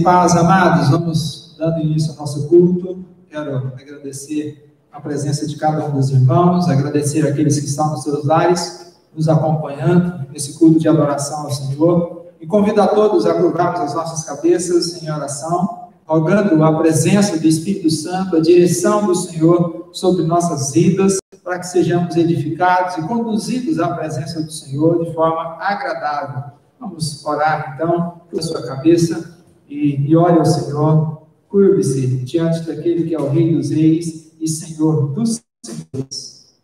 Paz, amados, vamos dando início ao nosso culto. Quero agradecer a presença de cada um dos irmãos, agradecer àqueles que estão nos seus lares, nos acompanhando nesse culto de adoração ao Senhor. E convido a todos a curvarmos as nossas cabeças em oração, rogando a presença do Espírito Santo, a direção do Senhor sobre nossas vidas, para que sejamos edificados e conduzidos à presença do Senhor de forma agradável. Vamos orar, então, pela sua cabeça. E ore ao Senhor, curve-se diante daquele que é o Rei dos Reis e Senhor dos Senhores.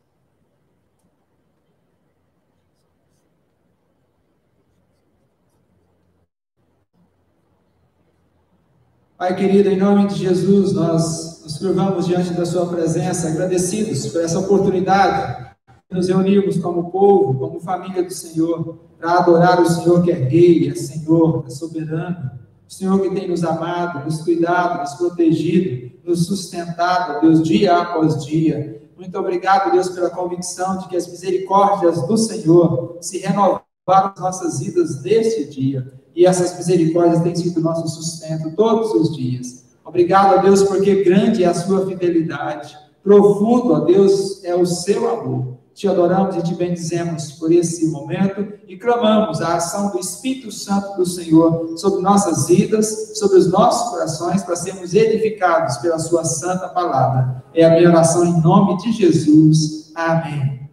Pai querido, em nome de Jesus, nós nos curvamos diante da sua presença, agradecidos por essa oportunidade de nos reunirmos como povo, como família do Senhor, para adorar o Senhor que é Rei, é Senhor, é soberano. O Senhor que tem nos amado, nos cuidado, nos protegido, nos sustentado, Deus, dia após dia. Muito obrigado, Deus, pela convicção de que as misericórdias do Senhor se renovaram nas nossas vidas neste dia. E essas misericórdias têm sido nosso sustento todos os dias. Obrigado, a Deus, porque grande é a sua fidelidade. Profundo, ó Deus, é o seu amor. Te adoramos e te bendizemos por esse momento e clamamos a ação do Espírito Santo do Senhor sobre nossas vidas, sobre os nossos corações, para sermos edificados pela sua santa palavra. É a minha oração em nome de Jesus. Amém.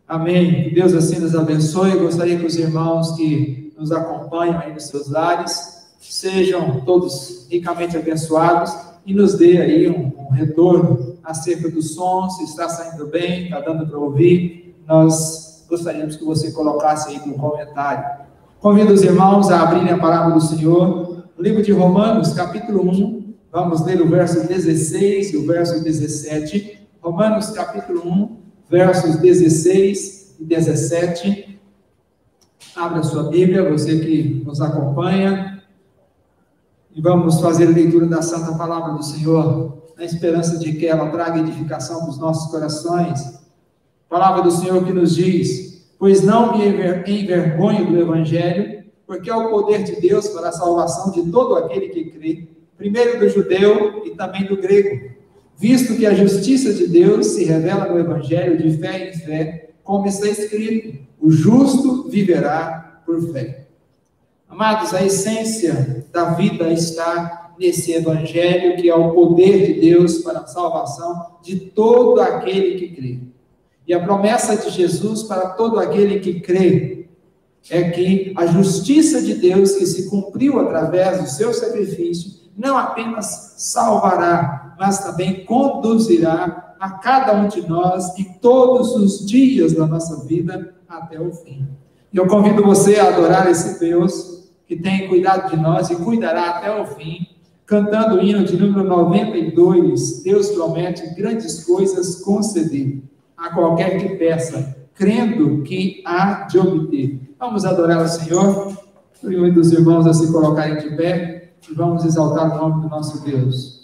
Amém. Que Deus assim nos abençoe. Eu gostaria que os irmãos que nos acompanham aí nos seus lares sejam todos ricamente abençoados e nos dê aí um retorno acerca do som, se está saindo bem, está dando para ouvir. Nós gostaríamos que você colocasse aí no comentário. Convido os irmãos a abrirem a palavra do Senhor, no livro de Romanos, capítulo 1, vamos ler o verso 16 e o verso 17. Romanos, capítulo 1, versos 16 e 17. Abra a sua Bíblia, você que nos acompanha, e vamos fazer a leitura da Santa Palavra do Senhor, na esperança de que ela traga edificação dos nossos corações. Palavra do Senhor que nos diz: pois não me envergonho do Evangelho, porque é o poder de Deus para a salvação de todo aquele que crê, primeiro do judeu e também do grego, visto que a justiça de Deus se revela no Evangelho de fé em fé, como está escrito: o justo viverá por fé. Amados, a essência da vida está nesse Evangelho, que é o poder de Deus para a salvação de todo aquele que crê. E a promessa de Jesus para todo aquele que crê é que a justiça de Deus, que se cumpriu através do seu sacrifício, não apenas salvará, mas também conduzirá a cada um de nós em todos os dias da nossa vida até o fim. E eu convido você a adorar esse Deus que tem cuidado de nós e cuidará até o fim, cantando o hino de número 92, Deus promete grandes coisas conceder a qualquer que peça, crendo que há de obter. Vamos adorar o Senhor. Convido os irmãos a se colocarem de pé e vamos exaltar o nome do nosso Deus.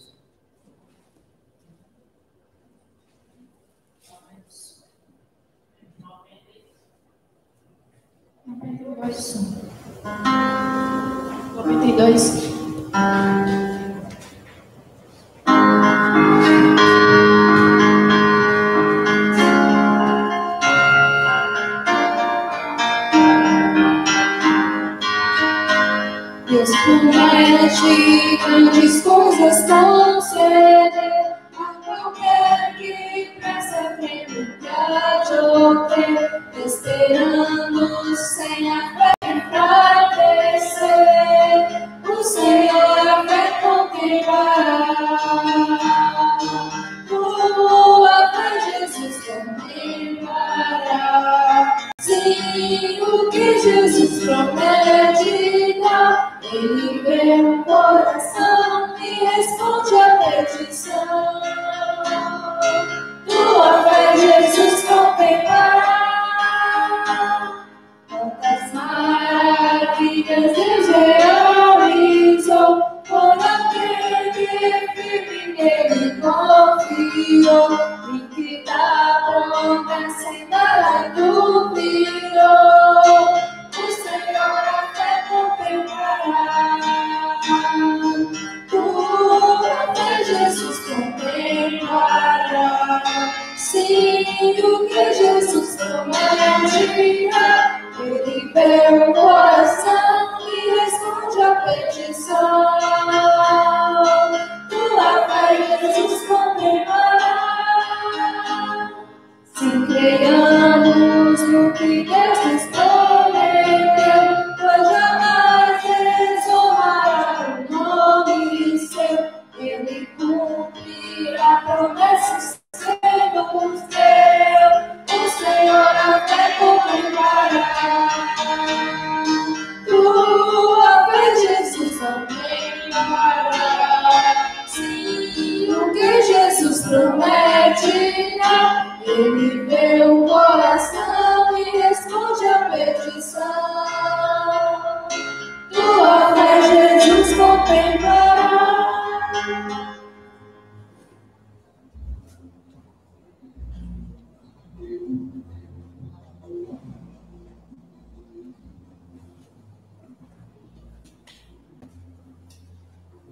Deus promete grandes coisas conceder a qualquer que peça, crendo que há de obter, esperando sem a fé enfraquecer. O Senhor a fé contemplará. Tua fé, Jesus, contemplará. Sim, o que Jesus promete dá. Ele vê o coração e responde a petição. Tua fé, Jesus, contemplará. Quantas maravilhas Deus realizou por aquele que nele confiou, e que da promessa ainda duvidou. O Senhor a fé contemplará. Sim, o que Jesus prometirá, Ele vê o coração e responde a petição. Tua fé, Jesus, confirmará. Se creiamos no que Deus nos prometeu, pois jamais desonrará o nome seu. Ele cumprirá promessas servos teu, o Senhor até confirmará. Tua fé, Jesus, confirmará. Sim, o que Jesus prometirá, Ele vê o coração e responde a petição. Tua fé, Jesus, contemplará.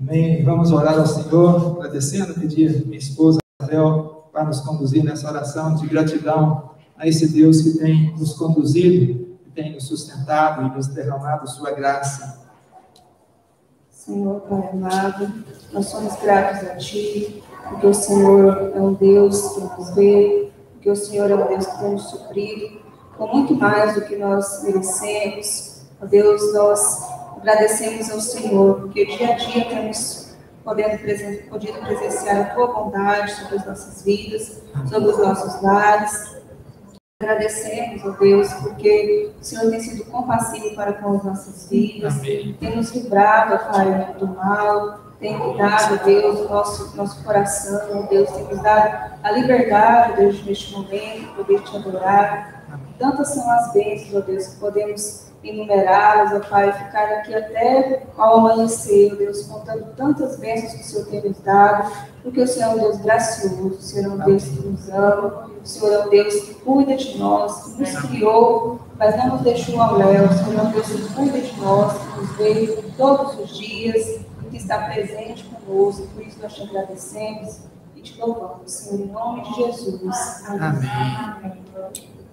Amém. Vamos orar ao Senhor, agradecendo, pedir minha esposa, Rafael, para nos conduzir nessa oração de gratidão a esse Deus que tem nos conduzido, que tem nos sustentado e nos derramado sua graça. Senhor, Pai amado, nós somos gratos a Ti, porque o Senhor é um Deus que nos vê, porque o Senhor é um Deus que tem nos suprido, com muito mais do que nós merecemos. Ó Deus, nós agradecemos ao Senhor, porque dia a dia temos podido presenciar a Tua bondade sobre as nossas vidas, sobre os nossos lares. Agradecemos, ó Deus, porque o Senhor tem sido compassivo para com as nossas vidas. Amém. Tem nos livrado, ó Pai, do mal, tem cuidado, ó Deus, do nosso coração, ó Deus, tem nos dado a liberdade, ó Deus, neste momento, poder Te adorar. Tantas são as bênçãos, ó Deus, que podemos enumerá-las, ó Pai, ficar aqui até ao amanhecer, ó Deus, contando tantas bênçãos que o Senhor tem nos dado, porque o Senhor é um Deus gracioso, o Senhor é um Deus que nos ama, o Senhor é um Deus que cuida de nós, que nos criou, mas não nos deixou ao léu. O Senhor é um Deus que cuida de nós, que nos vê todos os dias e que está presente conosco. Por isso nós te agradecemos e te louvamos, Senhor, em nome de Jesus. Amém. Amém.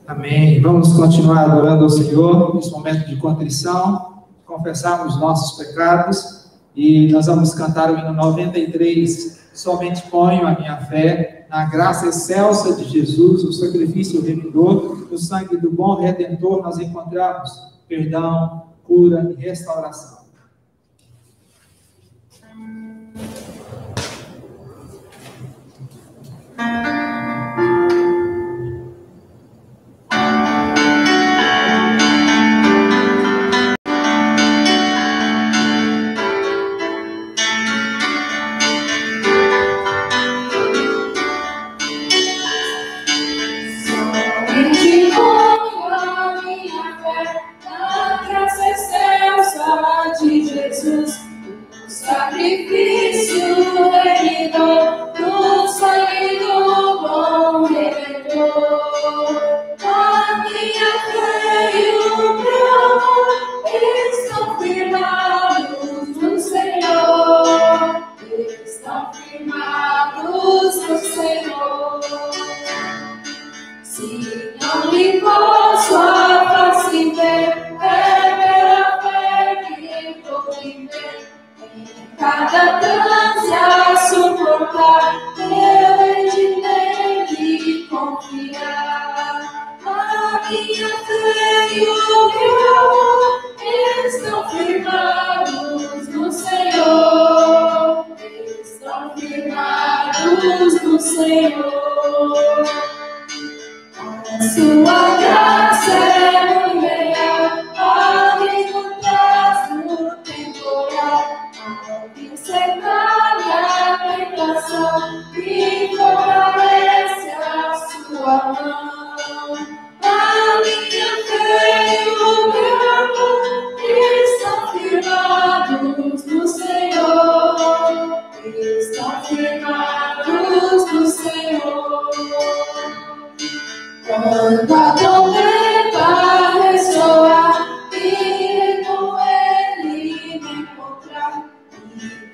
Amém. Vamos continuar adorando ao Senhor nesse momento de contrição, confessarmos nossos pecados e nós vamos cantar o hino 93. Somente ponho a minha fé na graça excelsa de Jesus, o sacrifício remidor, no sangue do bom Redentor nós encontramos perdão, cura e restauração.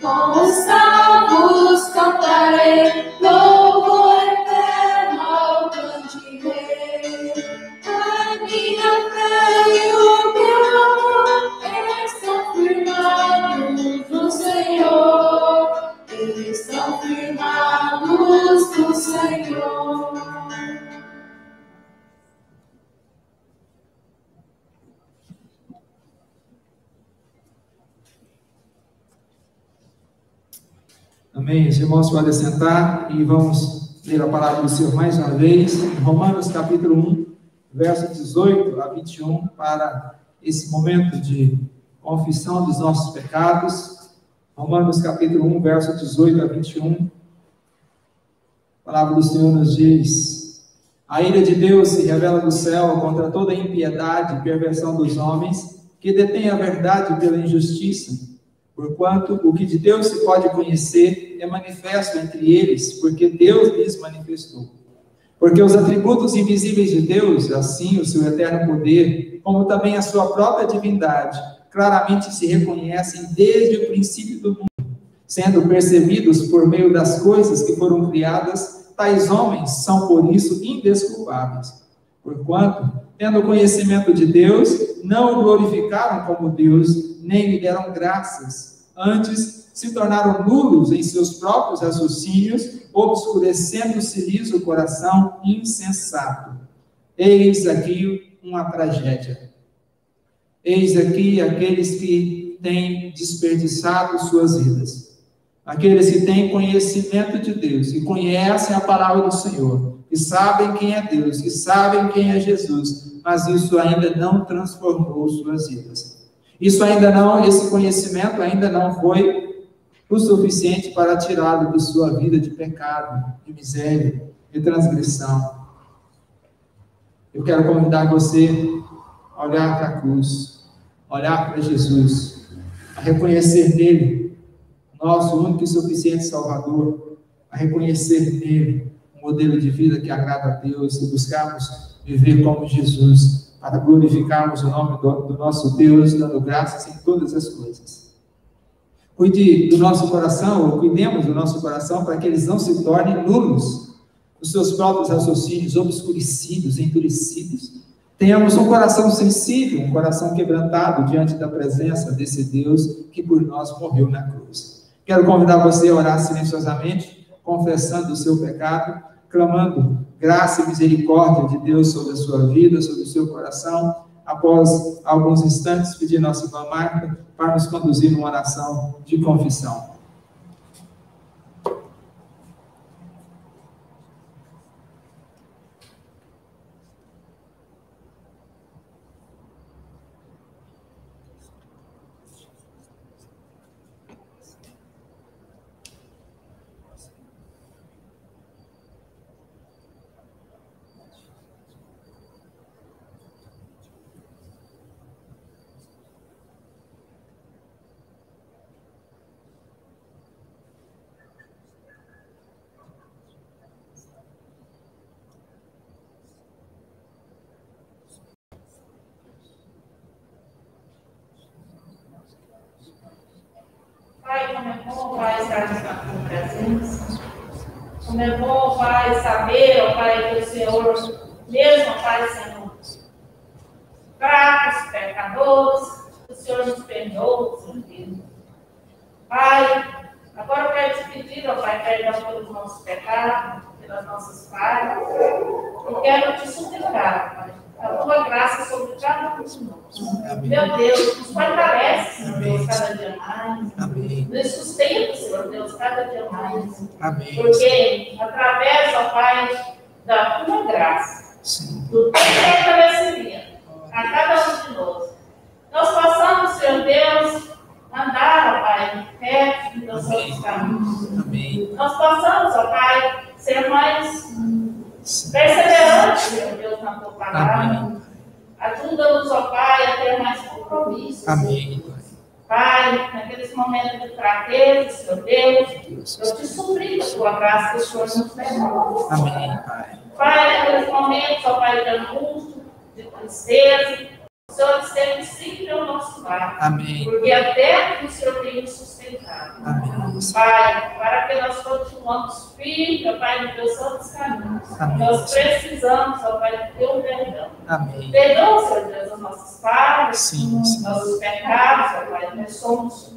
Com os salvos cantarei, louvor eterno Amém. Os irmãos podem sentar e vamos ler a palavra do Senhor mais uma vez, em Romanos capítulo 1, verso 18 a 21, para esse momento de confissão dos nossos pecados. Romanos capítulo 1, verso 18 a 21. A palavra do Senhor nos diz: a ira de Deus se revela do céu contra toda a impiedade e perversão dos homens, que detêm a verdade pela injustiça. Porquanto o que de Deus se pode conhecer é manifesto entre eles, porque Deus lhes manifestou. Porque os atributos invisíveis de Deus, assim o seu eterno poder, como também a sua própria divindade, claramente se reconhecem desde o princípio do mundo, sendo percebidos por meio das coisas que foram criadas. Tais homens são por isso indesculpáveis. Porquanto, tendo conhecimento de Deus, não o glorificaram como Deus, nem lhe deram graças. Antes, se tornaram nulos em seus próprios raciocínios, obscurecendo-se-lhes o coração insensato. Eis aqui uma tragédia. Eis aqui aqueles que têm desperdiçado suas vidas. Aqueles que têm conhecimento de Deus, que conhecem a palavra do Senhor, que sabem quem é Deus, que sabem quem é Jesus, mas isso ainda não transformou suas vidas. Esse conhecimento ainda não foi o suficiente para tirá-lo de sua vida de pecado, de miséria, de transgressão. Eu quero convidar você a olhar para a cruz, a olhar para Jesus, a reconhecer nele o nosso único e suficiente Salvador, a reconhecer nele um modelo de vida que agrada a Deus e buscarmos viver como Jesus, para glorificarmos o nome do nosso Deus, dando graças em todas as coisas. Cuide do nosso coração, ou cuidemos do nosso coração, para que eles não se tornem nulos, os seus próprios raciocínios obscurecidos, endurecidos. Tenhamos um coração sensível, um coração quebrantado diante da presença desse Deus que por nós morreu na cruz. Quero convidar você a orar silenciosamente, confessando o seu pecado, clamando graça e misericórdia de Deus sobre a sua vida, sobre o seu coração. Após alguns instantes, pedir nossa irmã Marta para nos conduzir numa oração de confissão. Pai, como é bom, Pai, estar na tua presença. Como é bom, Pai, saber, ó Pai, que o Senhor, mesmo, Pai, sendo fracos, pecadores, o Senhor nos perdoa, Senhor Deus. Pai, agora eu quero te pedir, ó Pai, perdão pelos nossos pecados, pelas nossas falhas. Eu quero te suplicar, Pai, a tua graça sobre cada um de nós. Amém. Meu Deus, nos fortalece, Senhor Deus, cada dia mais. Amém. Nos sustenta, Senhor Deus, cada dia mais. Amém. Porque através, ó Pai, da tua graça, Sim. do teu fortalecimento a cada um de nós possamos, Senhor Deus, andar, ó Pai, perto dos nossos caminhos. Amém. Nós possamos, ó Pai, ser mais perseverantes, Senhor Deus, na tua palavra. Amém. Ajuda-nos, ó Pai, a ter mais compromisso. Amém. Pai, naqueles momentos de fraqueza, Senhor Deus, eu te suplico a tua graça, que o Senhor nos perdoe. Amém, Pai. Pai, naqueles momentos, ó Pai, de angústia, de tristeza, o Senhor esteja sempre ao nosso lado. Amém. Porque até que o Senhor tem nos sustentado. Amém. Pai, para que nós continuamos firmes, ó Pai, nos teus santos caminhos. Amém. Nós precisamos, ó Pai, do teu perdão. Amém. Perdoa, Senhor Deus, as nossas falhas, Sim, sim. nossos pecados, ó Pai. Nós somos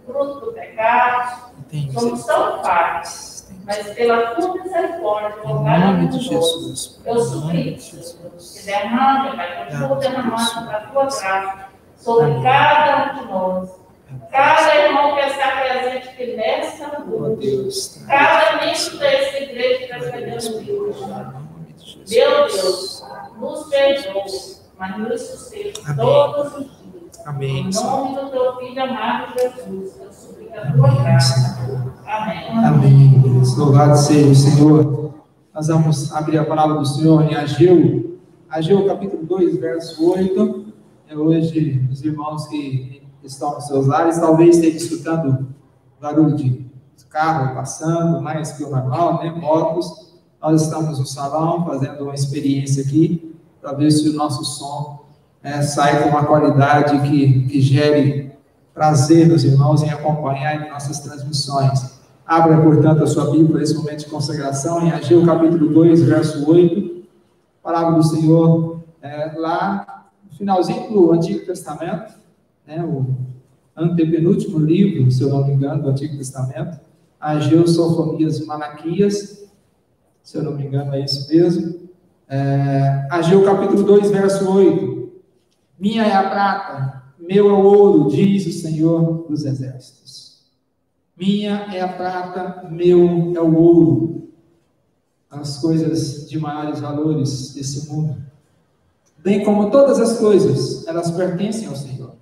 fruto do pecado, Entendi. somos tão falhos. Mas pela tua misericórdia, Em nome de Jesus. eu suplico, que derrame, Pai, continua derramando a tua graça sobre cada um de nós. Cada irmão que está presente aqui nesta noite, cada membro dessa igreja que está chegando hoje. Meu Deus, nos perdoe, mas nos sustenta todos os dias. Amém. Em nome do teu filho amado Jesus, eu suplico a tua graça. Amém. Amém. Louvado seja o Senhor. Nós vamos abrir a palavra do Senhor em Ageu. Ageu capítulo 2, verso 8. Hoje, os irmãos que estão nos seus lares, talvez estejam escutando barulho de carro passando, mais que o normal, né? Motos. Nós estamos no salão fazendo uma experiência aqui, para ver se o nosso som sai com uma qualidade que gere prazer nos irmãos em acompanhar nossas transmissões. Abra, portanto, a sua Bíblia nesse momento de consagração, em Ageu capítulo 2, verso 8. A palavra do Senhor lá no finalzinho do Antigo Testamento, né, o antepenúltimo livro, se eu não me engano, do Antigo Testamento. Ageu, Sofonias e Malaquias, se eu não me engano, é isso mesmo. Ageu capítulo 2, verso 8. Minha é a prata, meu é o ouro, diz o Senhor dos Exércitos. Minha é a prata, meu é o ouro. As coisas de maiores valores desse mundo. Bem como todas as coisas, elas pertencem ao Senhor.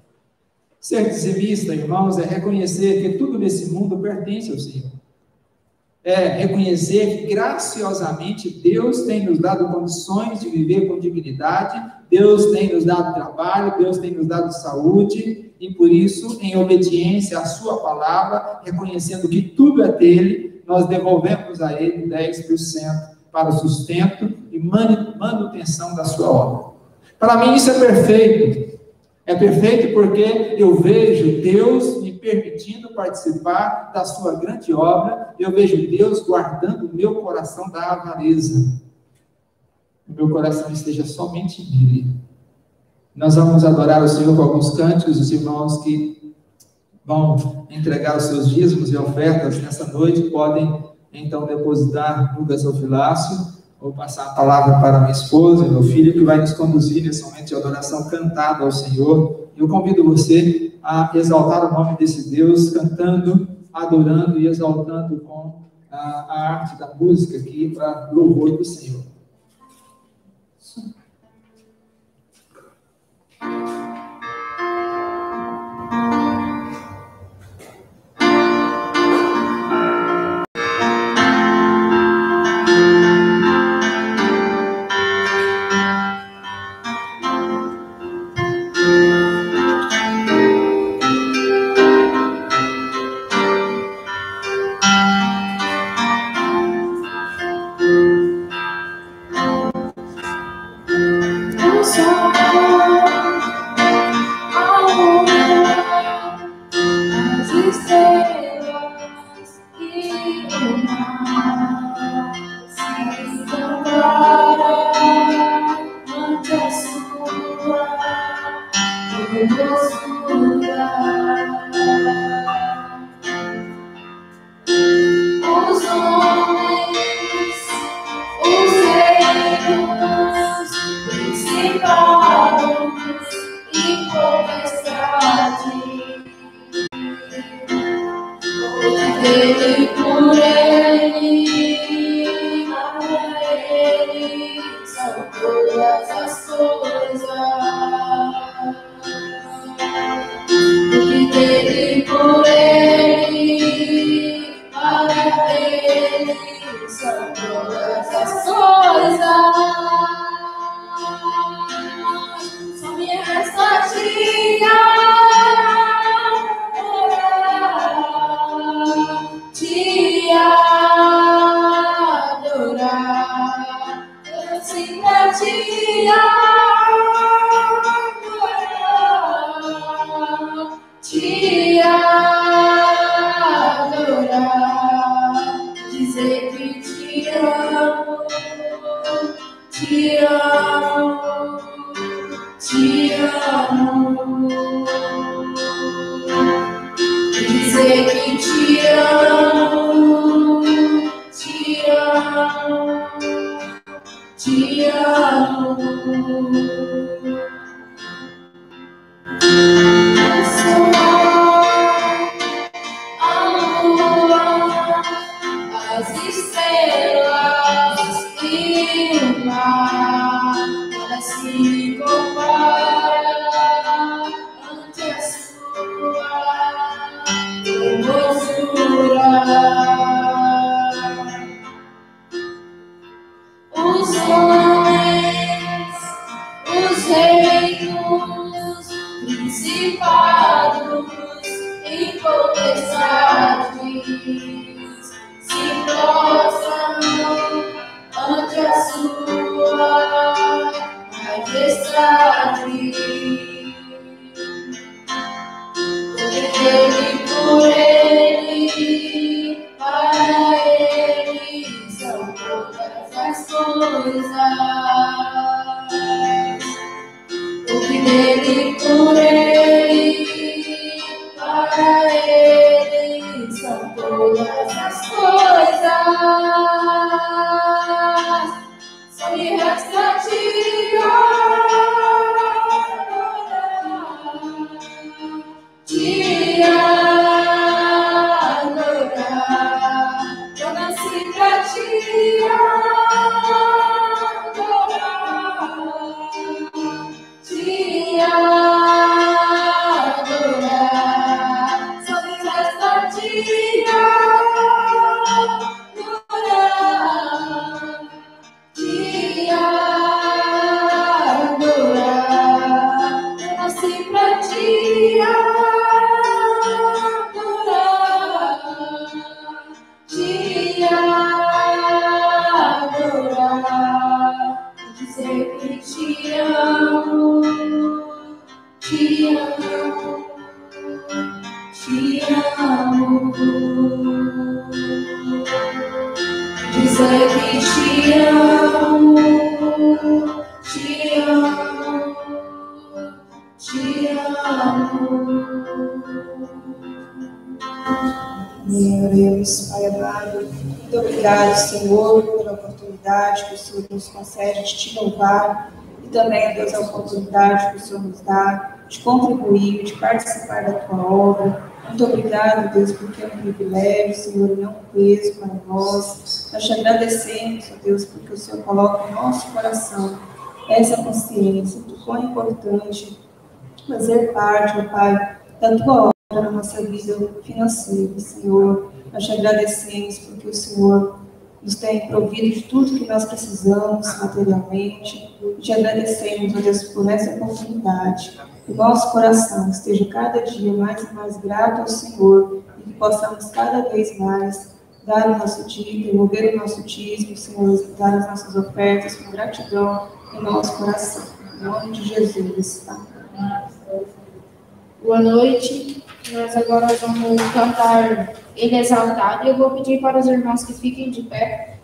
Ser dizimista, irmãos, é reconhecer que tudo nesse mundo pertence ao Senhor. É reconhecer que graciosamente Deus tem nos dado condições de viver com dignidade, Deus tem nos dado trabalho, Deus tem nos dado saúde, e por isso, em obediência à sua palavra, reconhecendo que tudo é dele, nós devolvemos a ele 10% para o sustento e manutenção da sua obra. Para mim isso é perfeito. É perfeito porque eu vejo Deus me permitindo participar da sua grande obra, eu vejo Deus guardando o meu coração da avareza. O meu coração esteja somente nele. Nós vamos adorar o Senhor com alguns cânticos, os irmãos que vão entregar os seus dízimos e ofertas nessa noite, podem então depositar no gasofilácio, ou passar a palavra para minha esposa e meu filho, que vai nos conduzir nesse momento de adoração cantada ao Senhor. Eu convido você a exaltar o nome desse Deus, cantando, adorando e exaltando com a arte da música aqui, para louvor do Senhor. majestade. Porque dele, por ele, para ele são todas as coisas. Porque dele, por ele, para ele são todas as coisas. Só me resta te adorar. Eu nasci pra te adorar. Te adorar. Só me resta te adorar. Te adorar. Eu nasci pra te adorar. Te adorar. Dizer que te amo. Te amo. Te amo. Dizer que te amo, te amo, te amo. Meu Deus, Pai amado, muito obrigado, Senhor, pela oportunidade que o Senhor nos concede de te louvar e também, Deus, a oportunidade que o Senhor nos dá de contribuir, de participar da tua obra. Muito obrigado, Deus, porque é um privilégio, Senhor, e não um peso para nós. Nós te agradecemos, ó Deus, porque o Senhor coloca no nosso coração essa consciência do quão importante fazer parte, ó Pai, da tua obra na nossa vida financeira, Senhor. Nós te agradecemos porque o Senhor nos tem provido de tudo que nós precisamos materialmente. Te agradecemos, ó Deus, por essa oportunidade. Que o nosso coração esteja cada dia mais e mais grato ao Senhor e que possamos cada vez mais dar o nosso dízimo, devolver o nosso dízimo, Senhor, dar as nossas ofertas com gratidão em nosso coração. Em nome de Jesus. Amém. Boa noite. Nós agora vamos cantar Ele Exaltado e eu vou pedir para os irmãos que fiquem de pé.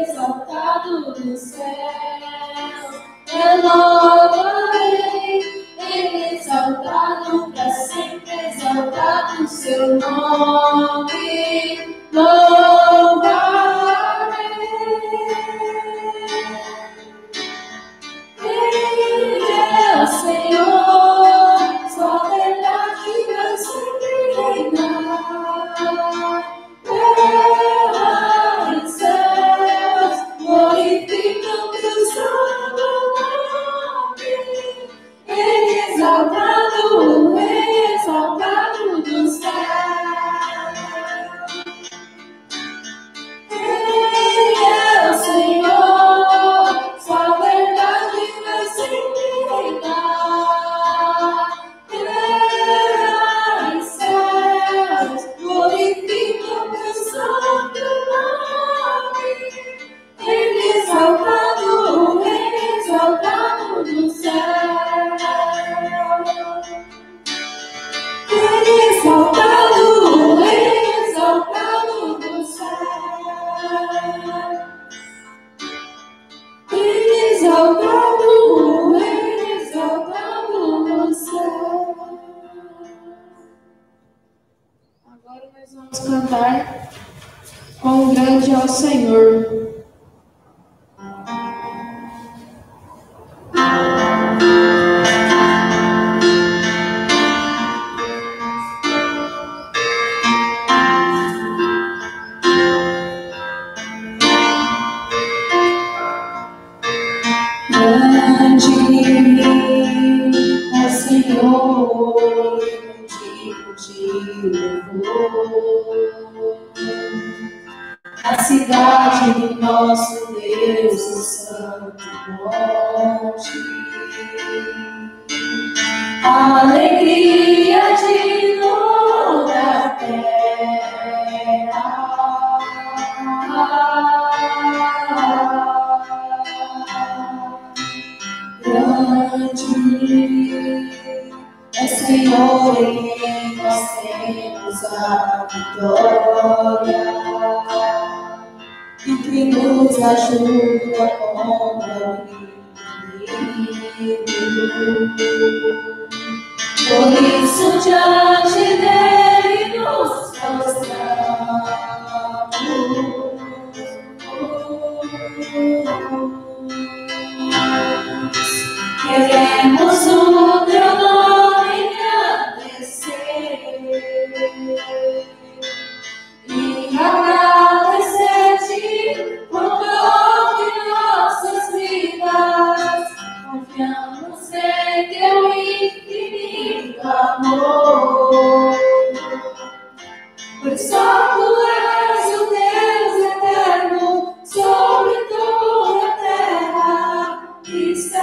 Exaltado no céu, louvarei, Ele exaltado para sempre, exaltado o seu nome, louvarei. Ele é o Senhor, sua verdade vai sempre reinar. Glorificam teu santo nome, Ele exaltado do céu. Ele é o Senhor, sua verdade vai sempre reinar. Terra e céus glorificam teu santo nome. Ele exaltado do céu. Ele exaltado do céu. Ele exaltado do céu. Agora nós vamos cantar Quão Grande é o Senhor. Grande é o Senhor, digno de louvor. na cidade do nosso Deus, o Santo Monte. A alegria de toda a terra. Grande é Senhor em quem nós temos a vitória, e que nos ajuda contra o inimigo. Por isso diante dele nos prostramos. Queremos o teu nome engrandecer e agradecer-te por todo em nossas vidas. Confiamos em teu infinito amor, pois só tu és o Deus eterno sobre toda a terra e céu.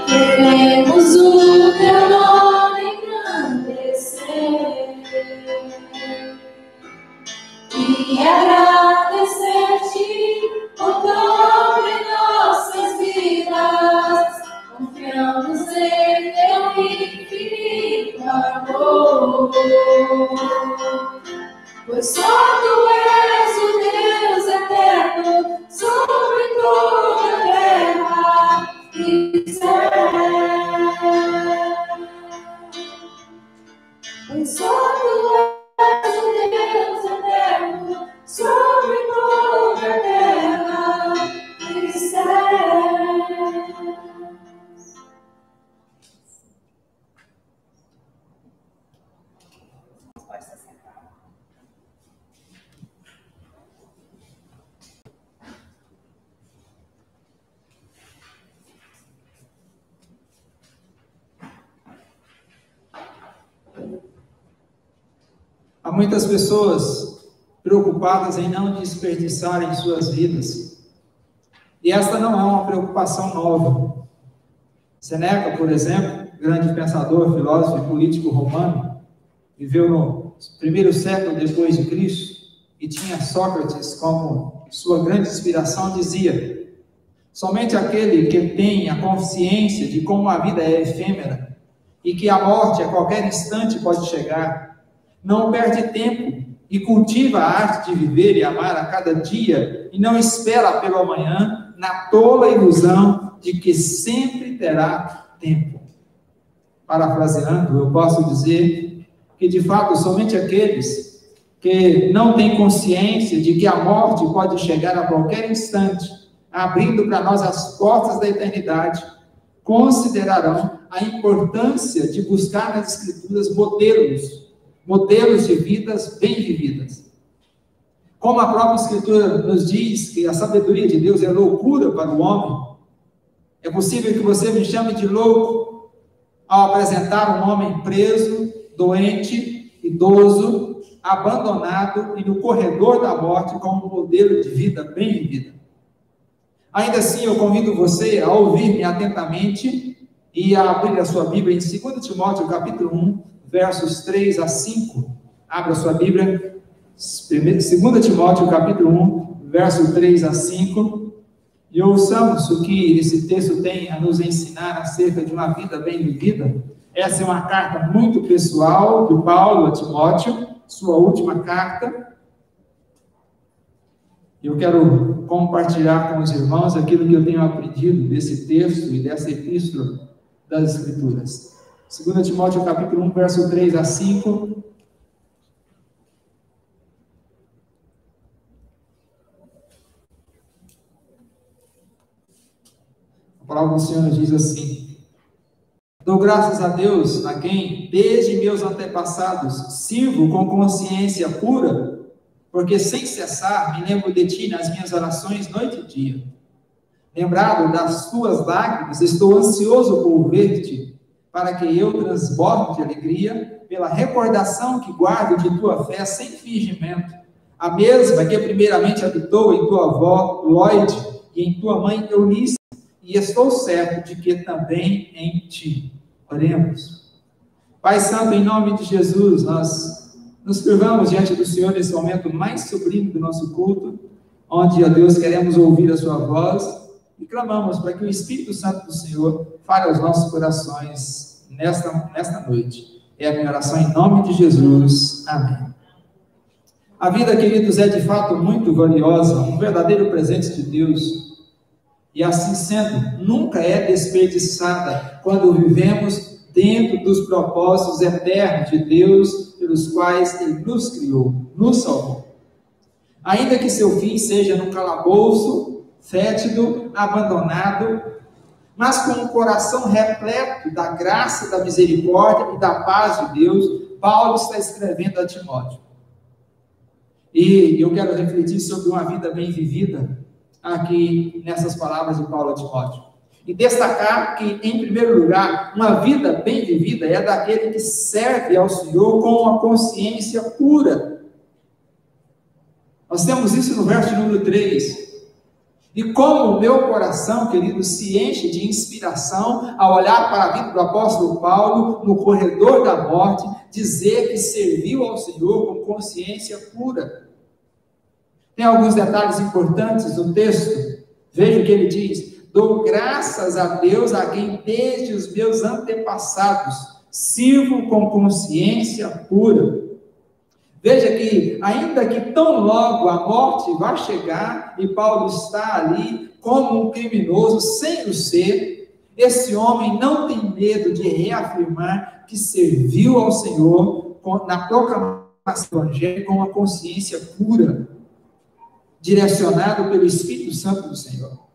Queremos o teu nome engrandecer e agradecer-te por todo em nossas vidas. Confiamos em teu infinito amor, pois só tu és o Deus eterno sobre toda a terra e céu. Pois só tu és o Deus eterno sobre toda a terra e céu. Pode se sentar. Há muitas pessoas preocupadas em não desperdiçarem suas vidas. E esta não é uma preocupação nova. Sêneca, por exemplo, grande pensador, filósofo e político romano, viveu no primeiro século depois de Cristo e tinha Sócrates como sua grande inspiração, dizia: somente aquele que tem a consciência de como a vida é efêmera e que a morte a qualquer instante pode chegar, não perde tempo e cultiva a arte de viver e amar a cada dia e não espera pelo amanhã na tola ilusão de que sempre terá tempo. Parafraseando, eu posso dizer que, de fato, somente aqueles que não têm consciência de que a morte pode chegar a qualquer instante, abrindo para nós as portas da eternidade, considerarão a importância de buscar nas Escrituras modelos de vidas bem vividas. Como a própria Escritura nos diz que a sabedoria de Deus é loucura para o homem, é possível que você me chame de louco ao apresentar um homem preso, doente, idoso, abandonado e no corredor da morte como um modelo de vida bem vivida. Ainda assim, eu convido você a ouvir-me atentamente e a abrir a sua Bíblia em 2 Timóteo capítulo 1, versos 3 a 5. Abra sua Bíblia, 2 Timóteo capítulo 1, verso 3 a 5, e ouçamos o que esse texto tem a nos ensinar acerca de uma vida bem vivida. Essa é uma carta muito pessoal de Paulo a Timóteo, sua última carta. Eu quero compartilhar com os irmãos aquilo que eu tenho aprendido desse texto e dessa epístola das Escrituras. 2 Timóteo capítulo 1, verso 3 a 5. A palavra do Senhor nos diz assim: dou graças a Deus, a quem, desde meus antepassados, sirvo com consciência pura, porque sem cessar me lembro de ti nas minhas orações noite e dia. Lembrado das tuas lágrimas, estou ansioso por ver-te, para que eu transborde de alegria, pela recordação que guardo de tua fé sem fingimento, a mesma que primeiramente habitou em tua avó Lloyd e em tua mãe Eunice, e estou certo de que também em ti. Oremos. Pai Santo, em nome de Jesus, nós nos curvamos diante do Senhor nesse momento mais sublime do nosso culto, onde, ó Deus, queremos ouvir a sua voz e clamamos para que o Espírito Santo do Senhor fale aos nossos corações nesta noite. É a minha oração em nome de Jesus. Amém. A vida, queridos, é de fato muito valiosa, um verdadeiro presente de Deus. E assim sendo, nunca é desperdiçada quando vivemos dentro dos propósitos eternos de Deus, pelos quais Ele nos criou, nos salvou. Ainda que seu fim seja num calabouço, fétido, abandonado, mas com um coração repleto da graça, da misericórdia e da paz de Deus, Paulo está escrevendo a Timóteo. E eu quero refletir sobre uma vida bem vivida aqui nessas palavras de Paulo a Timóteo. E destacar que, em primeiro lugar, uma vida bem vivida é daquele que serve ao Senhor com uma consciência pura. Nós temos isso no verso número 3. E como o meu coração, querido, se enche de inspiração ao olhar para a vida do apóstolo Paulo no corredor da morte, dizer que serviu ao Senhor com consciência pura. Tem alguns detalhes importantes no texto. Veja o que ele diz: dou graças a Deus, a quem desde os meus antepassados sirvo com consciência pura. Veja que, ainda que tão logo a morte vai chegar, e Paulo está ali como um criminoso, sem o ser, esse homem não tem medo de reafirmar que serviu ao Senhor na proclamação do Evangelho com uma consciência pura, direcionado pelo Espírito Santo do Senhor.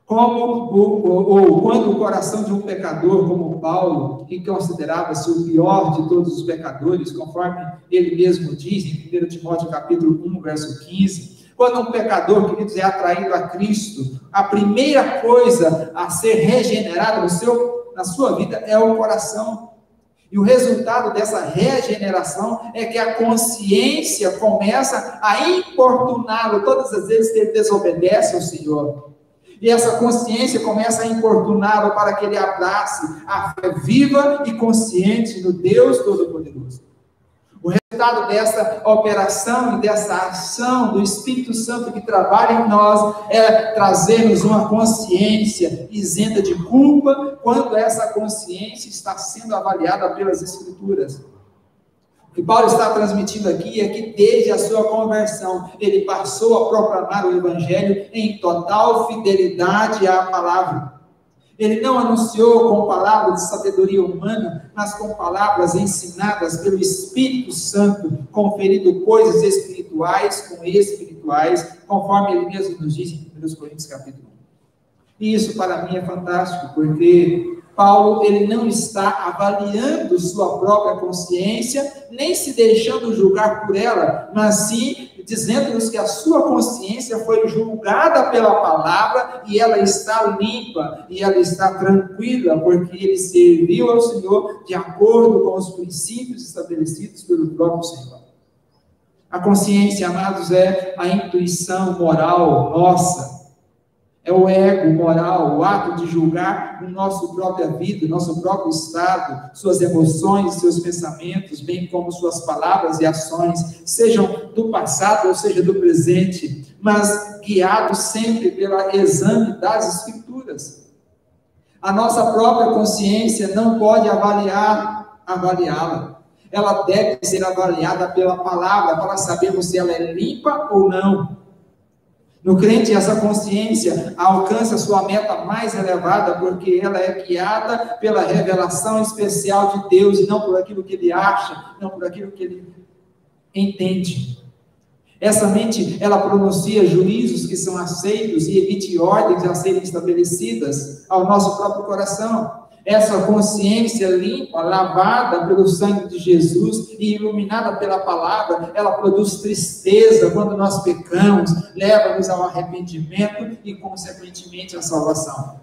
Quando o coração de um pecador como Paulo, que considerava-se o pior de todos os pecadores, conforme ele mesmo diz em 1 Timóteo capítulo 1, verso 15, quando um pecador, queridos, é atraído a Cristo, a primeira coisa a ser regenerada na sua vida é o coração. E o resultado dessa regeneração é que a consciência começa a importuná-lo todas as vezes que ele desobedece ao Senhor. E essa consciência começa a importuná-lo para que ele abrace a fé viva e consciente no Deus Todo-Poderoso. O resultado dessa operação e dessa ação do Espírito Santo que trabalha em nós é trazer-nos uma consciência isenta de culpa, quando essa consciência está sendo avaliada pelas Escrituras. O que Paulo está transmitindo aqui é que desde a sua conversão, ele passou a proclamar o Evangelho em total fidelidade à palavra. Ele não anunciou com palavras de sabedoria humana, mas com palavras ensinadas pelo Espírito Santo, conferindo coisas espirituais com espirituais, conforme ele mesmo nos diz em 1 Coríntios capítulo 1. E isso para mim é fantástico, porque Paulo, ele não está avaliando sua própria consciência, nem se deixando julgar por ela, mas sim dizendo-nos que a sua consciência foi julgada pela palavra e ela está limpa, e ela está tranquila, porque ele serviu ao Senhor de acordo com os princípios estabelecidos pelo próprio Senhor. A consciência, amados, é a intuição moral nossa. É o ego moral, o ato de julgar a nossa própria vida, o nosso próprio estado, suas emoções, seus pensamentos, bem como suas palavras e ações, sejam do passado ou seja do presente, mas guiados sempre pelo exame das Escrituras. A nossa própria consciência não pode avaliá-la. Ela deve ser avaliada pela palavra, para sabermos se ela é limpa ou não. No crente, essa consciência alcança sua meta mais elevada, porque ela é guiada pela revelação especial de Deus, e não por aquilo que ele acha, não por aquilo que ele entende. Essa mente, ela pronuncia juízos que são aceitos e emite ordens a serem estabelecidas ao nosso próprio coração. Essa consciência limpa, lavada pelo sangue de Jesus e iluminada pela palavra, ela produz tristeza quando nós pecamos, leva-nos ao arrependimento e, consequentemente, à salvação.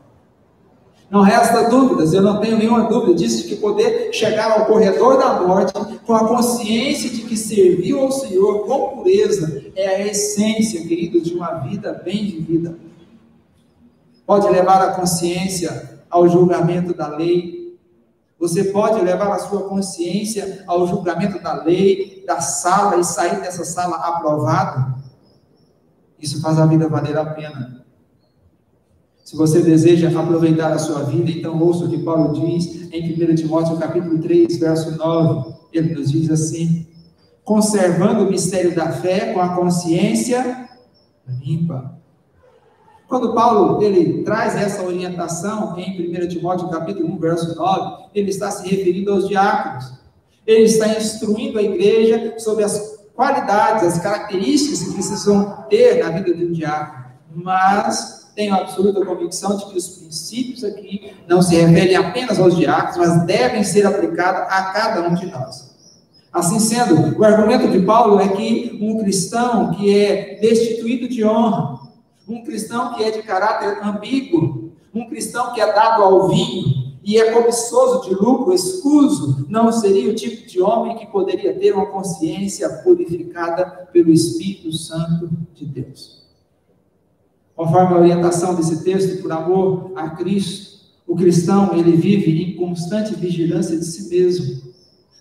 Não resta dúvidas, eu não tenho nenhuma dúvida disso, de que poder chegar ao corredor da morte com a consciência de que serviu ao Senhor com pureza é a essência, querido, de uma vida bem vivida. Pode levar a consciência ao julgamento da lei. Você pode levar a sua consciência ao julgamento da lei, da sala, e sair dessa sala aprovado. Isso faz a vida valer a pena. Se você deseja aproveitar a sua vida, então ouça o que Paulo diz em 1 Timóteo capítulo 3, verso 9. Ele nos diz assim: conservando o mistério da fé com a consciência limpa. Quando Paulo ele traz essa orientação em 1 Timóteo capítulo 1, verso 9, ele está se referindo aos diáconos. Ele está instruindo a igreja sobre as qualidades, as características que precisam ter na vida de um diácono. Mas tenho absoluta convicção de que os princípios aqui não se referem apenas aos diáconos, mas devem ser aplicados a cada um de nós. Assim sendo, o argumento de Paulo é que um cristão que é destituído de honra, um cristão que é de caráter ambíguo, um cristão que é dado ao vinho e é cobiçoso de lucro, escuso, não seria o tipo de homem que poderia ter uma consciência purificada pelo Espírito Santo de Deus. Conforme a orientação desse texto, por amor a Cristo, o cristão, ele vive em constante vigilância de si mesmo,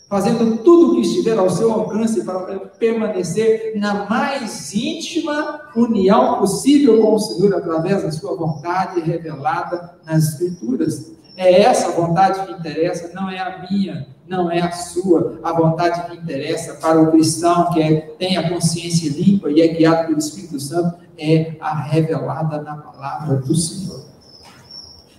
fazendo tudo o que estiver ao seu alcance para permanecer na mais íntima união possível com o Senhor, através da sua vontade revelada nas Escrituras. É essa vontade que interessa, não é a minha, não é a sua. A vontade que interessa para o cristão que tem a consciência limpa e é guiado pelo Espírito Santo é a revelada na palavra do Senhor.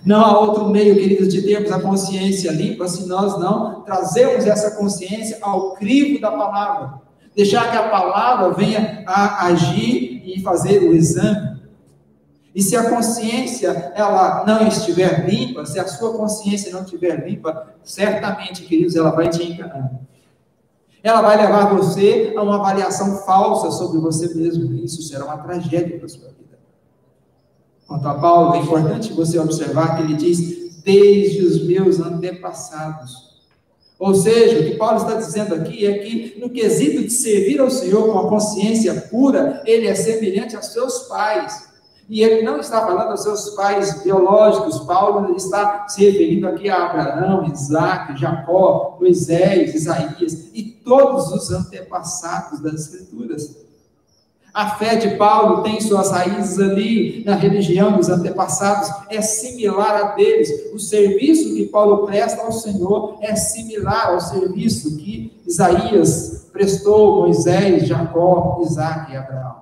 Não há outro meio, queridos, de termos a consciência limpa se nós não trazermos essa consciência ao crivo da palavra. Deixar que a palavra venha a agir e fazer o exame. E se a consciência ela não estiver limpa, se a sua consciência não estiver limpa, certamente, queridos, ela vai te enganar. Ela vai levar você a uma avaliação falsa sobre você mesmo. E isso será uma tragédia para a sua vida. Quanto a Paulo, é importante você observar que ele diz, desde os meus antepassados. Ou seja, o que Paulo está dizendo aqui é que no quesito de servir ao Senhor com a consciência pura, ele é semelhante aos seus pais. E ele não está falando aos seus pais biológicos. Paulo está se referindo aqui a Abraão, Isaac, Jacó, Moisés, Isaías e todos os antepassados das Escrituras. A fé de Paulo tem suas raízes ali na religião dos antepassados, é similar a deles. O serviço que Paulo presta ao Senhor é similar ao serviço que Isaías prestou, Moisés, Jacó, Isaac e Abraão.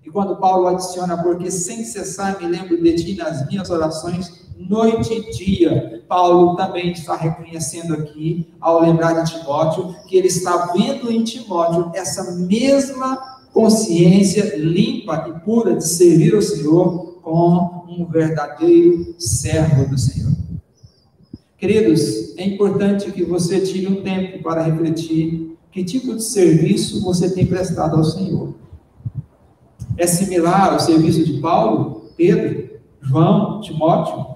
E quando Paulo adiciona, porque sem cessar me lembro de ti nas minhas orações, noite e dia, Paulo também está reconhecendo aqui, ao lembrar de Timóteo, que ele está vendo em Timóteo essa mesma consciência limpa e pura de servir ao Senhor como um verdadeiro servo do Senhor. Queridos, é importante que você tire um tempo para refletir que tipo de serviço você tem prestado ao Senhor. É similar ao serviço de Paulo, Pedro, João, Timóteo?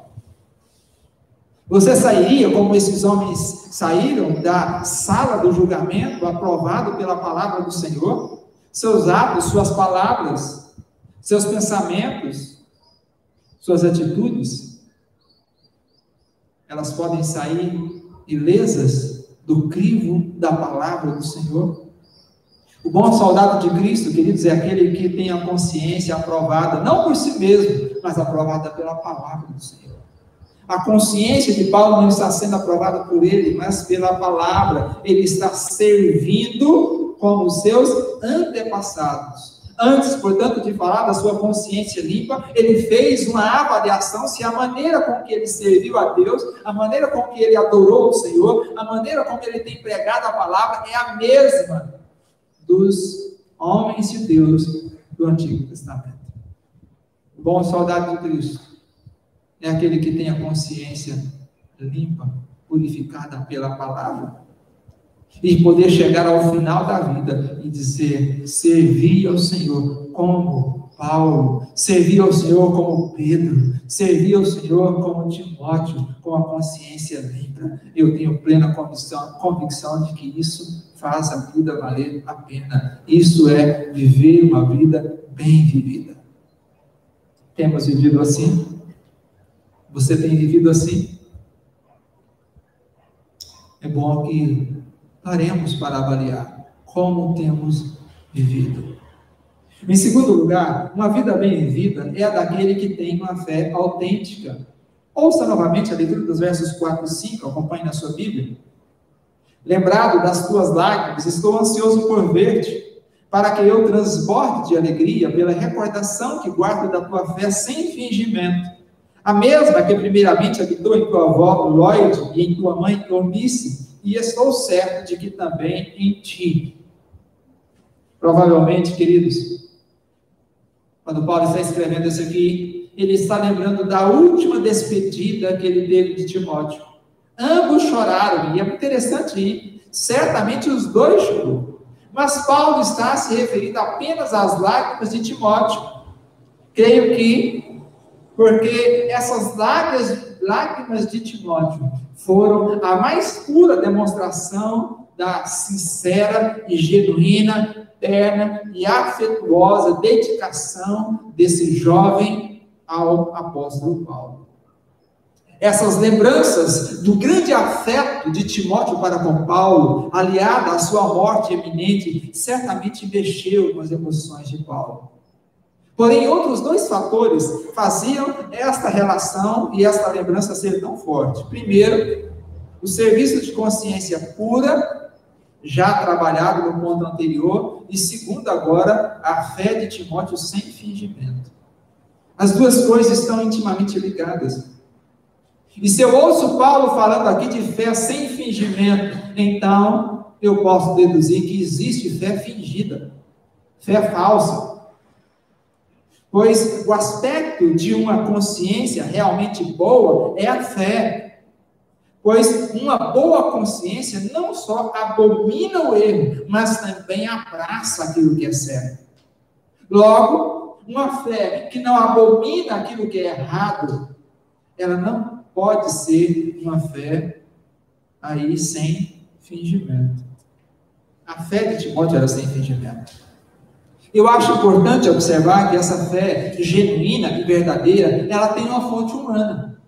Você sairia como esses homens saíram da sala do julgamento, aprovado pela palavra do Senhor? Seus atos, suas palavras, seus pensamentos, suas atitudes, elas podem sair ilesas do crivo da palavra do Senhor? O bom soldado de Cristo, queridos, é aquele que tem a consciência aprovada, não por si mesmo, mas aprovada pela palavra do Senhor. A consciência de Paulo não está sendo aprovada por ele, mas pela palavra. Ele está servindo como os seus antepassados. Antes, portanto, de falar da sua consciência limpa, ele fez uma avaliação se a maneira com que ele serviu a Deus, a maneira com que ele adorou o Senhor, a maneira como ele tem pregado a palavra é a mesma dos homens de Deus do Antigo Testamento. O bom soldado de Cristo é aquele que tem a consciência limpa, purificada pela palavra, e poder chegar ao final da vida e dizer, servir ao Senhor como Paulo, servir ao Senhor como Pedro, servir ao Senhor como Timóteo, com a consciência limpa. Eu tenho plena convicção de que isso faz a vida valer a pena. Isso é viver uma vida bem vivida. Temos vivido assim? Você tem vivido assim? É bom que paremos para avaliar como temos vivido. Em segundo lugar, uma vida bem vivida é a daquele que tem uma fé autêntica. Ouça novamente a leitura dos versos 4 e 5, acompanhe na sua Bíblia. Lembrado das tuas lágrimas, estou ansioso por ver-te, para que eu transborde de alegria pela recordação que guardo da tua fé sem fingimento. A mesma que primeiramente habitou em tua avó Lloyd e em tua mãe Eunice, e estou certo de que também em ti. Provavelmente, queridos, quando Paulo está escrevendo isso aqui, ele está lembrando da última despedida que ele teve de Timóteo. Ambos choraram, e é interessante ir, certamente os dois choraram. Mas Paulo está se referindo apenas às lágrimas de Timóteo. Creio que, porque essas lágrimas de Timóteo foram a mais pura demonstração da sincera e genuína, terna e afetuosa dedicação desse jovem ao apóstolo Paulo. Essas lembranças do grande afeto de Timóteo para com Paulo, aliada à sua morte iminente, certamente mexeu com as emoções de Paulo. Porém, outros dois fatores faziam esta relação e esta lembrança ser tão forte. Primeiro, o serviço de consciência pura, já trabalhado no ponto anterior, e segundo agora, a fé de Timóteo sem fingimento. As duas coisas estão intimamente ligadas. E se eu ouço Paulo falando aqui de fé sem fingimento, então eu posso deduzir que existe fé fingida, fé falsa. Pois o aspecto de uma consciência realmente boa é a fé. Pois uma boa consciência não só abomina o erro, mas também abraça aquilo que é certo. Logo, uma fé que não abomina aquilo que é errado, ela não pode ser uma fé aí sem fingimento. A fé de Timóteo era sem fingimento. Eu acho importante observar que essa fé genuína e verdadeira, ela tem uma fonte humana.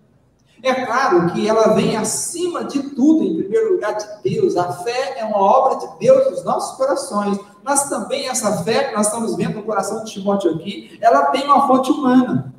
É claro que ela vem acima de tudo, em primeiro lugar, de Deus. A fé é uma obra de Deus nos nossos corações, mas também essa fé que nós estamos vendo no coração de Timóteo aqui, ela tem uma fonte humana.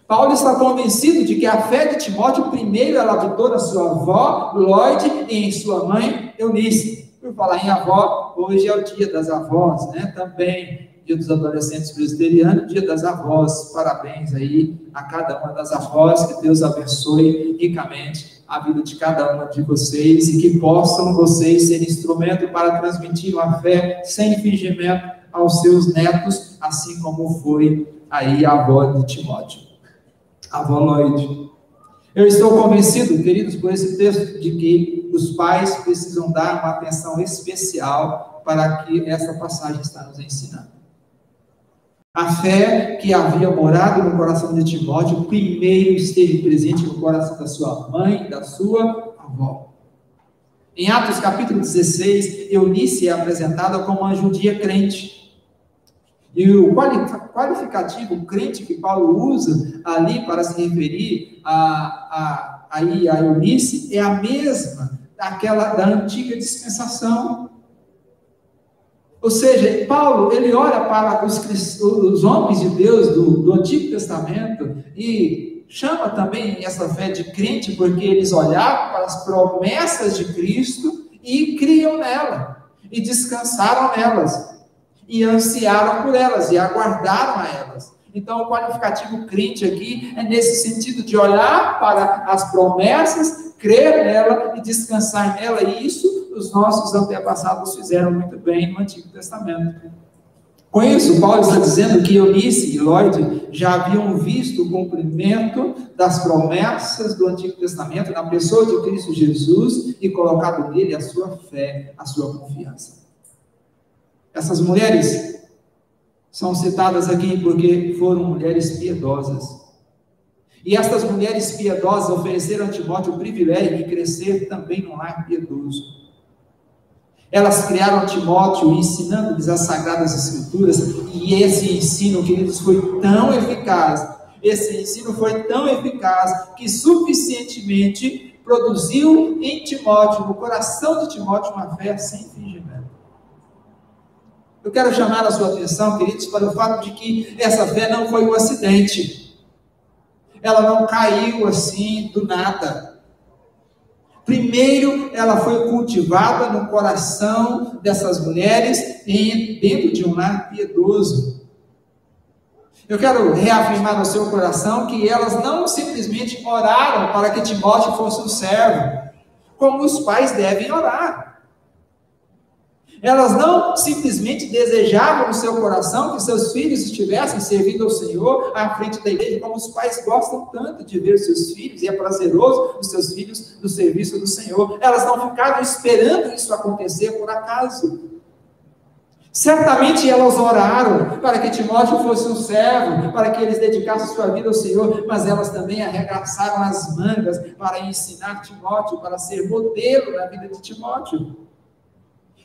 Paulo está convencido de que a fé de Timóteo, primeiro, ela habitou na sua avó, Lloyd, e em sua mãe, Eunice. Por falar em avó, hoje é o dia das avós, né? Também, dia dos adolescentes presbiterianos, dia das avós. Parabéns aí a cada uma das avós, que Deus abençoe ricamente a vida de cada uma de vocês e que possam vocês ser instrumento para transmitir uma fé sem fingimento aos seus netos, assim como foi aí a avó de Timóteo, a avó Lloyd. Eu estou convencido, queridos, por esse texto, de que os pais precisam dar uma atenção especial para que essa passagem está nos ensinando. A fé que havia morado no coração de Timóteo, primeiro esteve presente no coração da sua mãe e da sua avó. Em Atos capítulo 16, Eunice é apresentada como uma judia crente. E o qualificativo crente que Paulo usa ali para se referir a Eunice é a mesma daquela da antiga dispensação. Ou seja, Paulo, ele olha para os homens de Deus do Antigo Testamento e chama também essa fé de crente, porque eles olhavam para as promessas de Cristo e criam nela, e descansaram nelas, e ansiaram por elas, e aguardaram a elas. Então, o qualificativo crente aqui é nesse sentido de olhar para as promessas, crer nela e descansar nela, e isso os nossos antepassados fizeram muito bem no Antigo Testamento. Com isso, Paulo está dizendo que Eunice e Lloyd já haviam visto o cumprimento das promessas do Antigo Testamento na pessoa de Cristo Jesus e colocado nele a sua fé, a sua confiança. Essas mulheres são citadas aqui porque foram mulheres piedosas. E estas mulheres piedosas ofereceram a Timóteo o privilégio de crescer também num lar piedoso. Elas criaram Timóteo ensinando-lhes as Sagradas Escrituras, e esse ensino, queridos, foi tão eficaz, que suficientemente produziu em Timóteo, no coração de Timóteo, uma fé sem fingimento. Eu quero chamar a sua atenção, queridos, para o fato de que essa fé não foi um acidente. Ela não caiu assim do nada. Primeiro, ela foi cultivada no coração dessas mulheres dentro de um lar piedoso. Eu quero reafirmar no seu coração que elas não simplesmente oraram para que Timóteo fosse um servo, como os pais devem orar. Elas não simplesmente desejavam no seu coração que seus filhos estivessem servindo ao Senhor à frente da igreja, como os pais gostam tanto de ver seus filhos, e é prazeroso os seus filhos no serviço do Senhor. Elas não ficaram esperando isso acontecer por acaso. Certamente elas oraram para que Timóteo fosse um servo, para que eles dedicassem sua vida ao Senhor, mas elas também arregaçaram as mangas para ensinar Timóteo, para ser modelo na vida de Timóteo.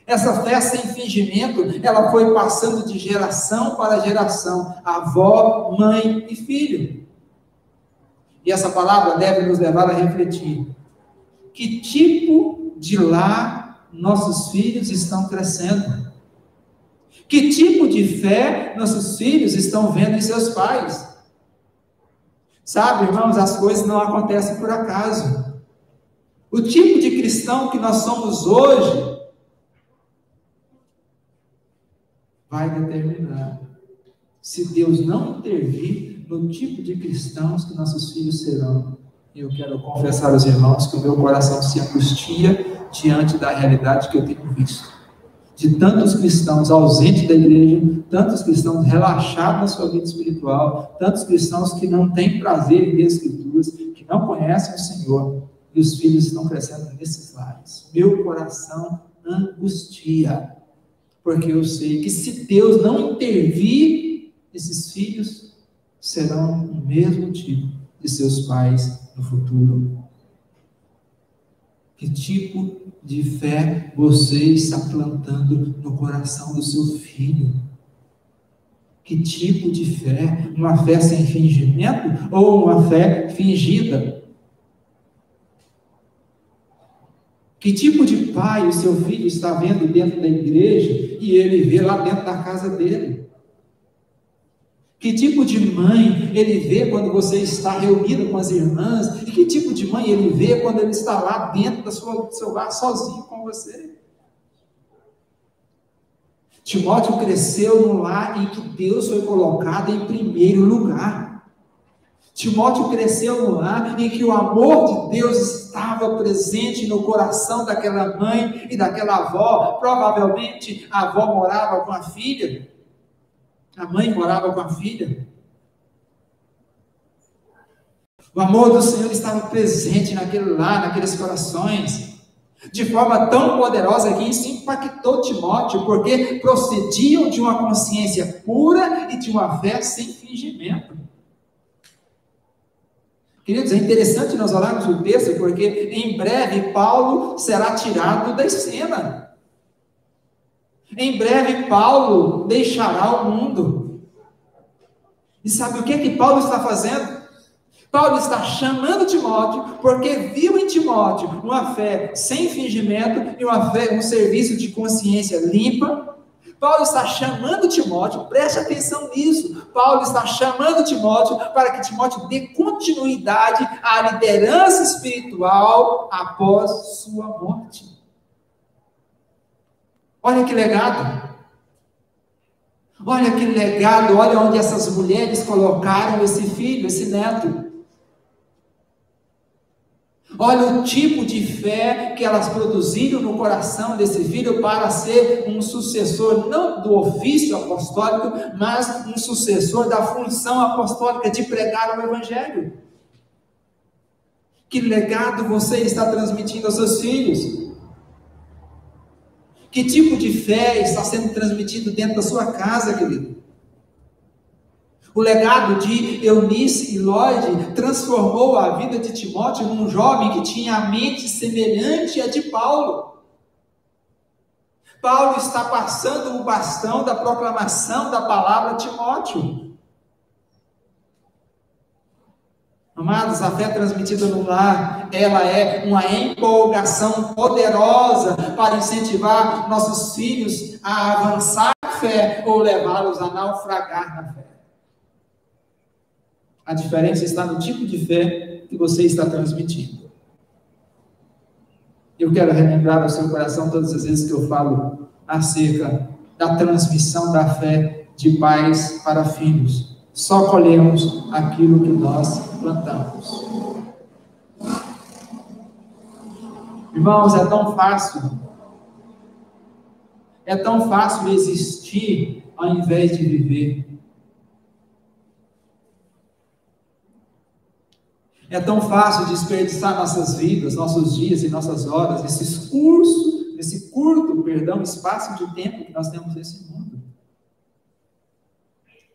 Essa fé sem fingimento, ela foi passando de geração para geração, avó, mãe e filho. E essa palavra deve nos levar a refletir: que tipo de lar nossos filhos estão crescendo? Que tipo de fé nossos filhos estão vendo em seus pais? Sabe, irmãos, as coisas não acontecem por acaso. O tipo de cristão que nós somos hoje vai determinar se Deus não intervir no tipo de cristãos que nossos filhos serão. E eu quero confessar aos irmãos que o meu coração se angustia diante da realidade que eu tenho visto. De tantos cristãos ausentes da igreja, tantos cristãos relaxados na sua vida espiritual, tantos cristãos que não têm prazer em ler as Escrituras, que não conhecem o Senhor, e os filhos estão crescendo nesses lares. Meu coração angustia, porque eu sei que se Deus não intervir, esses filhos serão o mesmo tipo de seus pais no futuro. Que tipo de fé você está plantando no coração do seu filho? Que tipo de fé? Uma fé sem fingimento ou uma fé fingida? Que tipo de pai o seu filho está vendo dentro da igreja e ele vê lá dentro da casa dele? Que tipo de mãe ele vê quando você está reunido com as irmãs? E que tipo de mãe ele vê quando ele está lá dentro do seu lar sozinho com você? Timóteo cresceu no lar em que Deus foi colocado em primeiro lugar. Timóteo cresceu no lar em que o amor de Deus estava presente no coração daquela mãe e daquela avó. Provavelmente a avó morava com a filha, a mãe morava com a filha. O amor do Senhor estava presente naquele lar, naqueles corações, de forma tão poderosa que isso impactou Timóteo, porque procediam de uma consciência pura e de uma fé sem fingimento. Queridos, é interessante nós olharmos o texto, porque em breve Paulo será tirado da cena. Em breve Paulo deixará o mundo. E sabe o que Paulo está fazendo? Paulo está chamando Timóteo, porque viu em Timóteo uma fé sem fingimento e uma fé, um serviço de consciência limpa. Paulo está chamando Timóteo, preste atenção nisso. Paulo está chamando Timóteo para que Timóteo dê continuidade à liderança espiritual após sua morte. Olha que legado. Olha que legado, olha onde essas mulheres colocaram esse filho, esse neto. Olha o tipo de fé que elas produziram no coração desse filho para ser um sucessor, não do ofício apostólico, mas um sucessor da função apostólica de pregar o Evangelho. Que legado você está transmitindo aos seus filhos? Que tipo de fé está sendo transmitido dentro da sua casa, querido? O legado de Eunice e Lloyd transformou a vida de Timóteo num jovem que tinha a mente semelhante à de Paulo. Paulo está passando o bastão da proclamação da palavra a Timóteo. Amados, a fé transmitida no lar, ela é uma empolgação poderosa para incentivar nossos filhos a avançar na fé ou levá-los a naufragar na fé. A diferença está no tipo de fé que você está transmitindo. Eu quero relembrar ao seu coração todas as vezes que eu falo acerca da transmissão da fé de pais para filhos. Só colhemos aquilo que nós plantamos. Irmãos, é tão fácil existir ao invés de viver. É tão fácil desperdiçar nossas vidas, nossos dias e nossas horas, esse curto espaço de tempo que nós temos nesse mundo.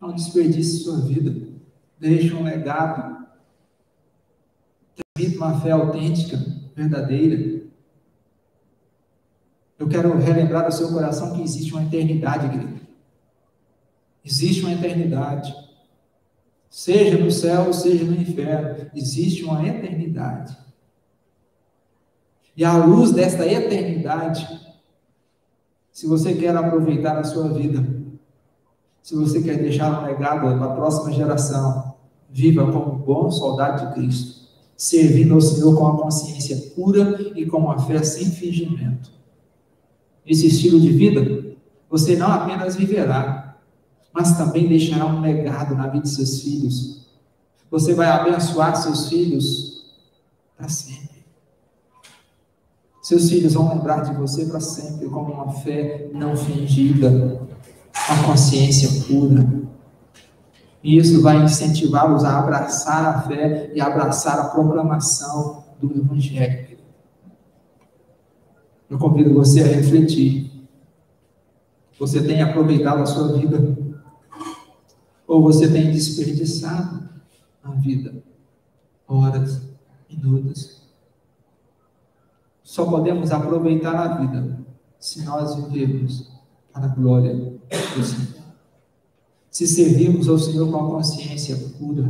Não desperdice sua vida. Deixe um legado. Transmita uma fé autêntica, verdadeira. Eu quero relembrar ao seu coração que existe uma eternidade, querido. Existe uma eternidade. Seja no céu, seja no inferno, existe uma eternidade. E à luz desta eternidade, se você quer aproveitar a sua vida, se você quer deixar um legado para a próxima geração, viva como um bom soldado de Cristo, servindo ao Senhor com a consciência pura e com uma fé sem fingimento. Esse estilo de vida, você não apenas viverá, mas também deixará um legado na vida de seus filhos. Você vai abençoar seus filhos para sempre. Seus filhos vão lembrar de você para sempre como uma fé não fingida, uma consciência pura. E isso vai incentivá-los a abraçar a fé e a abraçar a proclamação do Evangelho. Eu convido você a refletir. Você tem aproveitado a sua vida? Ou você tem desperdiçado a vida? Horas, minutos. Só podemos aproveitar a vida se nós vivermos para a glória do Senhor. Se servirmos ao Senhor com a consciência pura.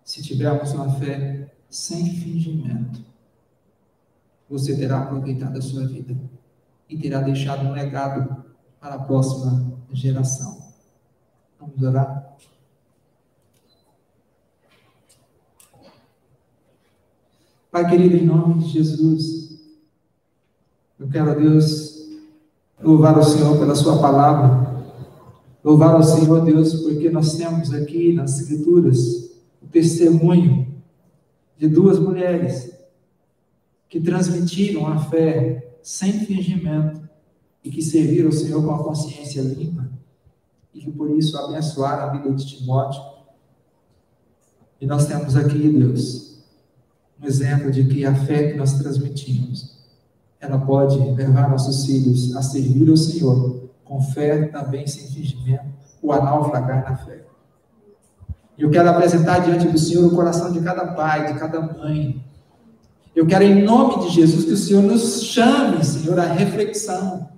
Se tivermos uma fé sem fingimento, você terá aproveitado a sua vida e terá deixado um legado para a próxima geração. Vamos orar? Pai querido, em nome de Jesus, eu quero, Deus, louvar o Senhor pela sua palavra, louvar ao Senhor, Deus, porque nós temos aqui nas Escrituras o testemunho de duas mulheres que transmitiram a fé sem fingimento e que serviram o Senhor com a consciência limpa e que por isso abençoaram a vida de Timóteo. E nós temos aqui, Deus, um exemplo de que a fé que nós transmitimos, ela pode levar nossos filhos a servir ao Senhor com fé também sem fingimento, ou a naufragar na fé. Eu quero apresentar diante do Senhor o coração de cada pai, de cada mãe. Eu quero, em nome de Jesus, que o Senhor nos chame, Senhor, à reflexão.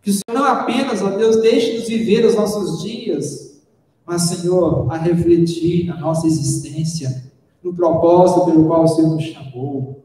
Que o Senhor não apenas, ó Deus, deixe-nos viver os nossos dias, mas, Senhor, a refletir na nossa existência, no propósito pelo qual o Senhor nos chamou.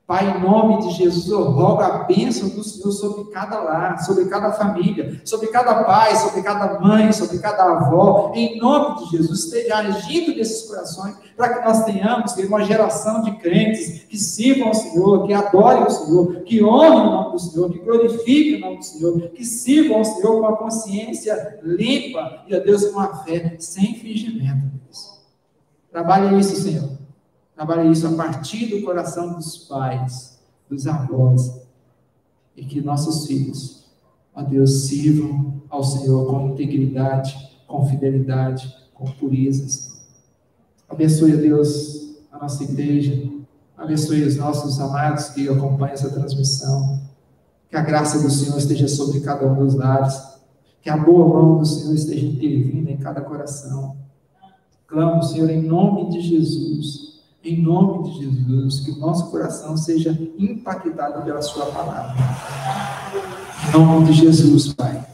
Pai, em nome de Jesus, eu rogo a bênção do Senhor sobre cada lar, sobre cada família, sobre cada pai, sobre cada mãe, sobre cada avó. Em nome de Jesus, esteja agindo nesses corações, para que nós tenhamos uma geração de crentes que sirvam o Senhor, que adorem o Senhor, que honrem o nome do Senhor, que glorifiquem o nome do Senhor, que sirvam o Senhor com a consciência limpa e, a Deus, com a fé sem fingimento. Deus. Trabalhe isso, Senhor. Trabalhe isso a partir do coração dos pais, dos avós, e que nossos filhos, ó Deus, sirvam ao Senhor com integridade, com fidelidade, com pureza. Abençoe, Deus, a nossa igreja, abençoe os nossos amados que acompanham essa transmissão, que a graça do Senhor esteja sobre cada um dos lares, Que a boa mão do Senhor esteja intervindo em cada coração. Clamo, Senhor, em nome de Jesus, em nome de Jesus, que o nosso coração seja impactado pela sua palavra. Em nome de Jesus, Pai.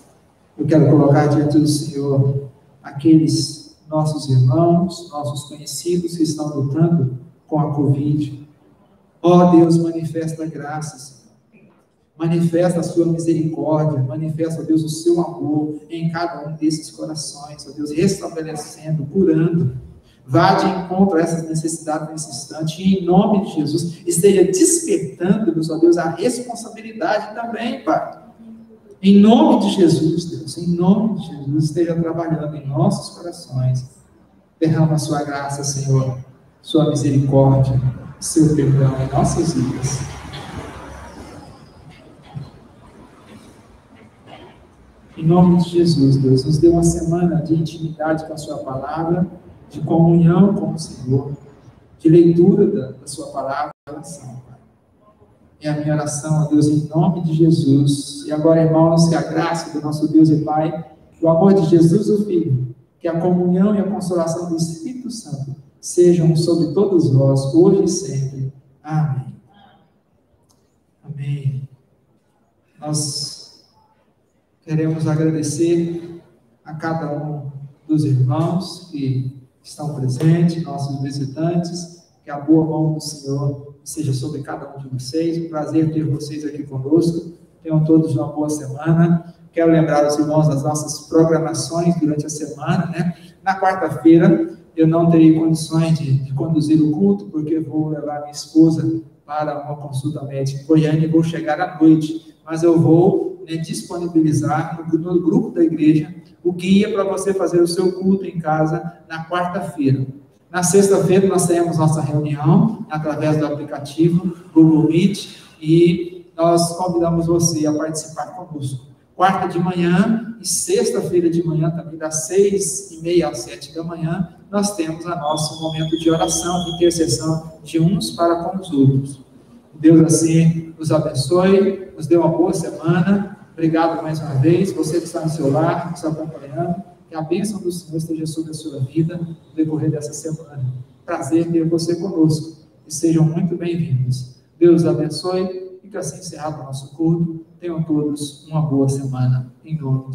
Eu quero colocar diante do Senhor aqueles nossos irmãos, nossos conhecidos que estão lutando com a Covid. Ó Deus, manifesta a graça, Senhor. Manifesta a sua misericórdia, manifesta, ó Deus, o seu amor em cada um desses corações, ó Deus, restabelecendo, curando. Vá de encontro a essas necessidades nesse instante, e em nome de Jesus, esteja despertando-nos, ó Deus, a responsabilidade também, Pai. Em nome de Jesus, Deus, em nome de Jesus, esteja trabalhando em nossos corações. Derrama a sua graça, Senhor, sua misericórdia, seu perdão em nossas vidas. Em nome de Jesus, Deus, nos dê uma semana de intimidade com a sua palavra, de comunhão com o Senhor, de leitura da sua palavra e oração, Pai. É a minha oração, ó Deus, em nome de Jesus. E agora, irmãos, que a graça do nosso Deus e Pai, que o amor de Jesus, o Filho, que a comunhão e a consolação do Espírito Santo sejam sobre todos nós, hoje e sempre. Amém. Amém. Nós queremos agradecer a cada um dos irmãos que estão presentes, nossos visitantes, que a boa mão do Senhor seja sobre cada um de vocês. Um prazer ter vocês aqui conosco. Tenham todos uma boa semana. Quero lembrar os irmãos das nossas programações durante a semana, né? Na quarta-feira, eu não terei condições de conduzir o culto, porque vou levar minha esposa para uma consulta médica em Goiânia e vou chegar à noite. Mas eu vou disponibilizar no grupo da igreja o guia para você fazer o seu culto em casa na quarta-feira. Na sexta-feira nós teremos nossa reunião através do aplicativo Google Meet e nós convidamos você a participar conosco. Quarta de manhã e sexta-feira de manhã, também das 6h30 às 7 da manhã, nós temos a nosso momento de oração, de intercessão de uns para com os outros. Deus assim nos abençoe, nos dê uma boa semana. Obrigado mais uma vez, você que está no seu lar, nos acompanhando. Que a bênção do Senhor esteja sobre a sua vida no decorrer dessa semana. Prazer ter você conosco e sejam muito bem-vindos. Deus abençoe. Fica assim encerrado o nosso culto. Tenham todos uma boa semana, em nome de